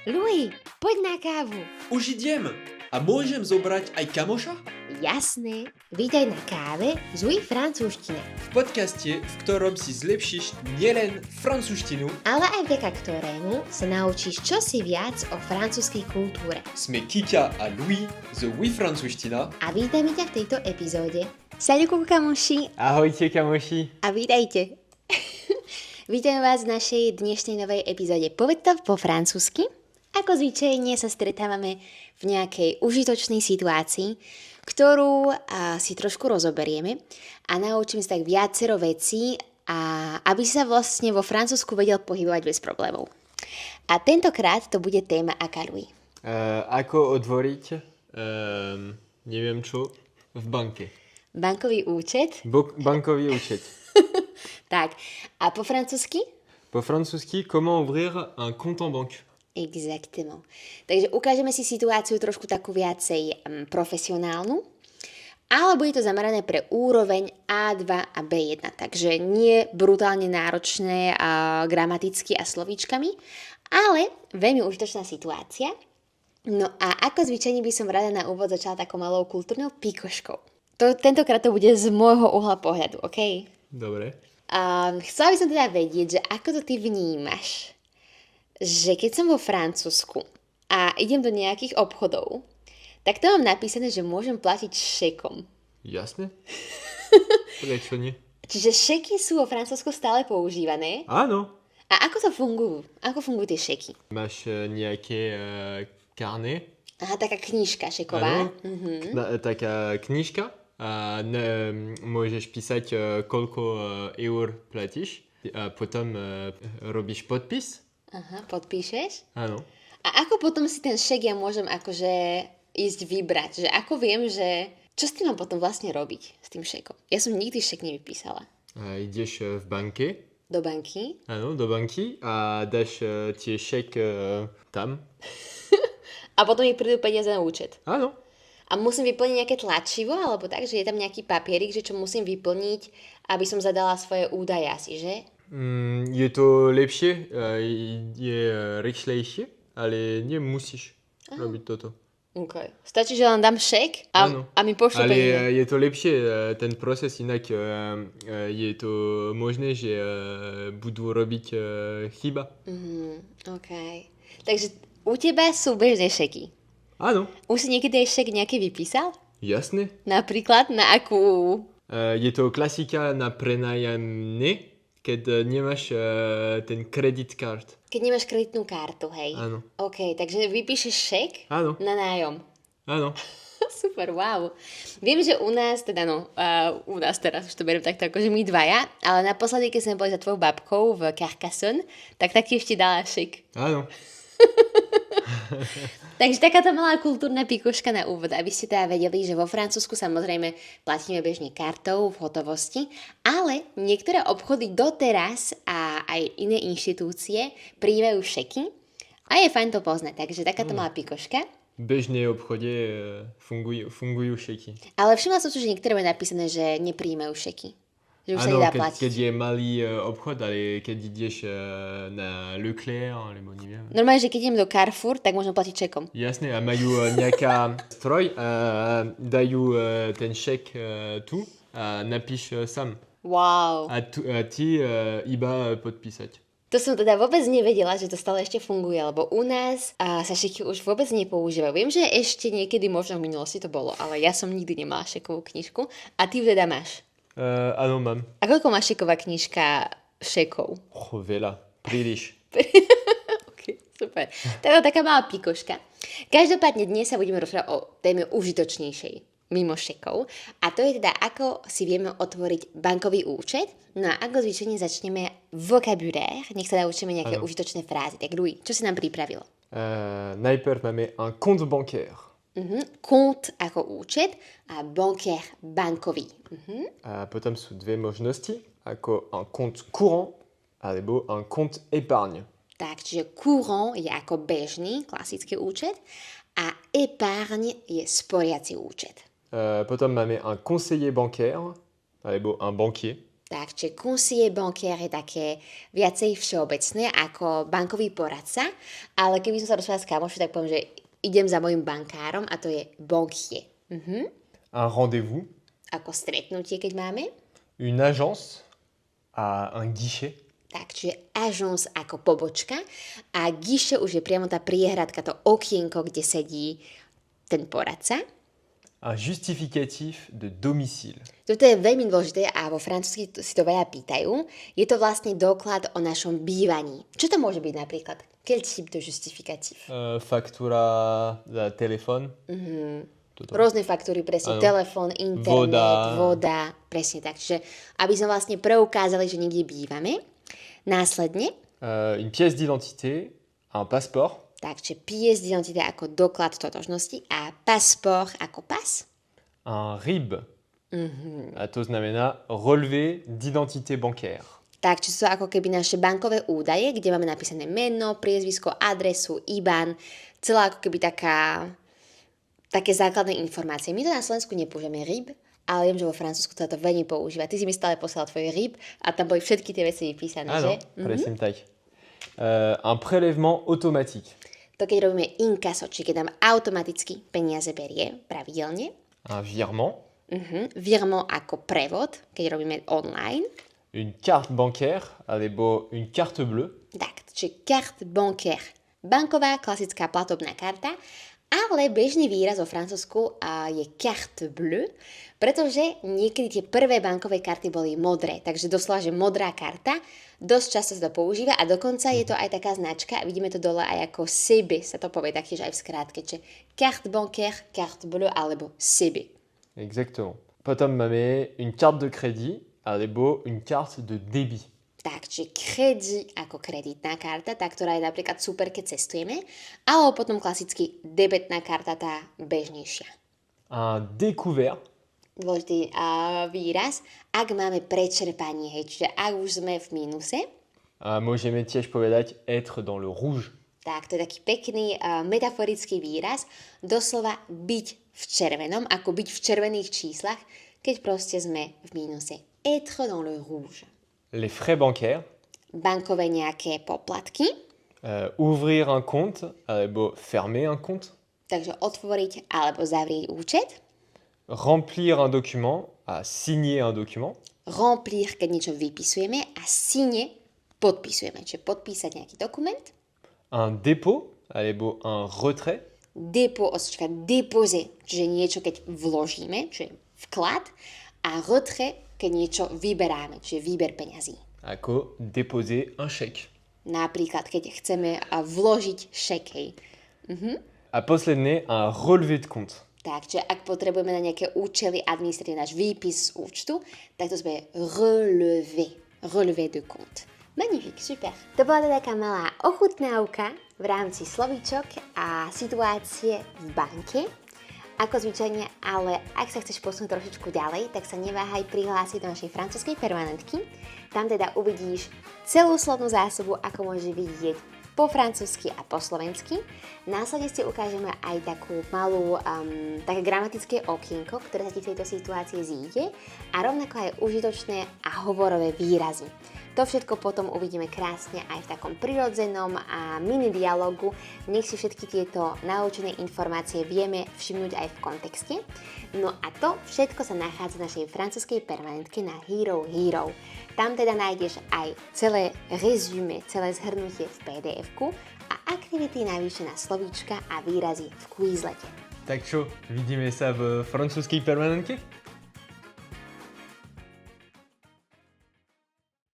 Louis, poď na kávu. Už idem. A môžem zobrať aj kamoša? Jasné, vítaj na káve z Louis francúzština. V podcaste, v ktorom si zlepšíš nielen francúzštinu, Ale aj vďaka ktorému sa naučíš čosi viac o francúzskej kultúre. sme Kika a Louis z Oui francúzština. A vítame ťa v tejto epizóde. Salut coucou kamoši Ahojte kamoši. a vítajte. Vítame vás v našej dnešnej novej epizóde. Povedz to po francúzsky. Ako zvyčajne sa stretávame v nejakej užitočnej situácii, ktorú si trošku rozoberieme a naučím sa tak viacero vecí, a aby sa vlastne vo Francúzsku vedel pohybovať bez problémov. A tentokrát to bude téma aká, Louis? Ako otvoriť, neviem čo, v banke. Bankový účet? Bankový účet. Tak. A po francúzsky? Po francúzsky, comment ouvrir un compte en banque. Exactement. Takže ukážeme si situáciu trošku takú viacej profesionálnu, ale bude to zamerané pre úroveň A2 a B1, takže nie brutálne náročné gramaticky a slovíčkami, ale veľmi užitočná situácia. No a ako zvyčajne by som rada na úvod začala takou malou kultúrnou pikoškou. Tentokrát to bude z môjho uhla pohľadu, OK? Dobre. Chcela by som teda vedieť, že ako to ty vnímaš, že keď som vo Francúzsku a idem do nejakých obchodov, tak to mám napísané, že môžem platiť šekom. Jasne? Prečo nie? Čiže šeky sú vo Francúzsku stále používané. Áno. A ako to fungujú? Ako fungujú tie šeky? Máš nejaké karne? Aha, taká knižka šeková. Áno. Taká knižka. A môžeš písať, koľko eur platíš. A potom robíš podpis. Aha, podpíšeš. Áno. A ako potom si ten šek ja môžem akože ísť vybrať? Že ako viem, že čo s tým mám potom vlastne robiť s tým šekom? Ja som nikdy šek nevypísala. A ideš v banke. Do banky. Áno, do banky a dáš tie šek tam. A potom mi prídu peniaze na účet. Áno. A musím vyplniť nejaké tlačivo, alebo tak, že je tam nejaký papierik, že čo musím vyplniť, aby som zadala svoje údaje asi, že? Je to lepšie, je rýchlejšie, ale nemusíš robiť toto. OK. Stačí, že len dám šek a mi pošlú Ale peniaze. je to lepšie, ten proces, inak je to možné, že budú robiť chyba. OK. Takže u teba sú bežné šeky. Áno, Už si niekedy aj šek nejaký vypísal? jasne. Napríklad na akú? Je to klasika na prenajamne, keď nemáš ten credit card. Keď nemáš kreditnú kartu, hej? Áno. OK, takže vypíšeš šek Áno. na nájom. Áno. Super, wow. Viem, že u nás, teda u nás teraz už to beriem takto ako, že my dvaja, ale naposledy, keď sme boli za tvojou babkou v Carcassonne, tak taktiež ti dala šek. Áno. Takže takáto malá kultúrna pikoška na úvod, aby ste teda vedeli, že vo Francúzsku samozrejme platíme bežne kartou v hotovosti, ale niektoré obchody doteraz a aj iné inštitúcie prijímajú šeky a je fajn to poznať, takže takáto malá pikoška. V bežnej obchode fungujú šeky. Ale všimla som si, že niektoré majú napísané, že neprijímajú šeky. Že už sa Áno, nedá platiť. keď je malý obchod, ale keď ideš na Leclerc, alebo neviem. Normálne, že keď idem do Carrefour, tak môžem platiť čekom. Jasne, a majú nejaká stroj a dajú ten šek tu a napíš sám. Wow. A ty iba podpísať. To som teda vôbec nevedela, že to stále ešte funguje, lebo u nás sa šeky už vôbec nepoužívajú. Viem, že ešte niekedy možno v minulosti to bolo, ale ja som nikdy nemala šekovú knižku a ty ju teda máš. Áno, mám. A koľko má šeková knižka šekov? Veľa, príliš. Ok, super. To je taká malá pikoška. Každopádne dnes sa budeme rozprávať o téme užitočnejšej mimo šekov. A to je teda, ako si vieme otvoriť bankový účet. No a ako zvyčajne začneme vocabulaire. Nech sa naučíme nejaké užitočné frázy. Tak Louis, čo si nám pripravilo? Najprv máme un compte bancaire. Compte ako účet a bancaire bankový. A potom sú dve možnosti, ako un compte courant alebo un compte épargne. Tak, čiže courant je ako bežný, klasický účet a épargne je sporiaci účet. Potom máme un conseiller bancaire alebo un banquier. Tak, čiže conseiller bancaire je také viacej všeobecné ako bankový poradca, ale keby som sa rozprávala s kamošom, tak poviem, že idem za mojim bankárom a to je banquier. Un rendez-vous, Ako stretnutie, keď máme. une agence a un guichet. Tak, čiže agence ako pobočka a guichet už je priamo tá priehradka, to okienko, kde sedí ten poradca. Un justificatif de domicile. Toto je veľmi dôležité a vo francúzsky si to veľa pýtajú. Je to vlastne doklad o našom bývaní. Čo to môže byť napríklad? Quel type de justificatif? Factura za téléphone. Toto. Rôzne faktúry, presne, Áno. telefón, internet, voda, presne tak. Čiže aby sme vlastne preukázali, že niekde bývame. Následne, Une pièce d'identité, un passeport, takže pièce d'identité ako doklad totožnosti a pasport ako pas. un RIB. A to znamená relevé d'identité bancaire. Tak, či sú ako keby naše bankové údaje, kde máme napísané meno, priezvisko, adresu, IBAN, celá ako keby také základné informácie. My to na Slovensku nepoužívame RIB, ale viem, že vo Francúzsku sa to veľmi používa. Ty si mi stále poslal tvoj RIB a tam boli všetky tie veci vypísané, že? Áno, presne tak. Un prélèvement automatique. To keď robíme inkaso, či keď nám automaticky peniaze berie pravidelne. Un virement. Virement ako prevod, keď robíme online. Une carte bancaire, alebo une carte bleue. Tak, čiže carte bancaire. Banková klasická platobná karta, ale bežný výraz vo Francúzsku je carte bleue, pretože niekedy tie prvé bankové karty boli modré, takže doslova, že modrá karta, dosť často sa to používa a dokonca je to aj taká značka, vidíme to dole aj ako CB, sa to povie taktiež aj v skrátke, čiže carte bancaire, carte bleue alebo CB. Exactement. Potom máme une carte de crédit, alebo une carte de débit. Tak, čiže crédit ako kreditná karta, tá, ktorá je napríklad super, keď cestujeme, alebo potom klasicky debetná karta, tá bežnejšia. Un découvert, Dôležitý výraz, ak máme prečerpanie, hej, čiže ak už sme v mínuse, a môžeme tiež povedať être dans le rouge. tak to je taký pekný metaforický výraz, doslova byť v červenom, ako byť v červených číslach, keď proste sme v mínuse. Être dans le rouge. Les frais bancaires, Bankové nejaké poplatky, ouvrir un compte, alebo fermer un compte, takže otvoriť alebo zavrieť účet, remplir un document, à signer un document, remplir, keď niečo vypisujeme a signer, podpisujeme, čiže podpísať nejaký dokument, un dépôt, alebo un retrait, dépôt, osočka, déposer, čiže niečo, keď vložíme, čiže vklad, a retrait, keď niečo vyberáme, čiže výber peňazí. ako déposer un chèque. Napríklad, keď chceme vložiť šek, hej. A posledné, un relevé de compte. Tak, čiže ak potrebujeme na nejaké účely administratívne náš výpis z účtu, tak to sme relevé de compte. Magnifique, super. To bola teda taká malá ochutnávka v rámci slovíčok a situácie v banke. Ako zvyčajne, ale ak sa chceš posunúť trošičku ďalej, tak sa neváhaj prihlásiť do našej francúzskej permanentky. Tam teda uvidíš celú slovnú zásobu, ako môžeš vidieť po francúzsky a po slovensky. Následne si ukážeme aj takú malú, také gramatické okienko, ktoré sa ti v tejto situácii zíde a rovnako aj užitočné a hovorové výrazy. To všetko potom uvidíme krásne aj v takom prirodzenom a mini dialogu. Nech si všetky tieto naučené informácie vieme všimnúť aj v kontexte. No a to všetko sa nachádza v našej francúzskej permanentke na Hero Hero. Tam teda nájdeš aj celé rezume, celé zhrnutie v PDF-ku a aktivity navyše na slovíčka a výrazy v Quizlete. Tak čo, vidíme sa v francúzskej permanentke?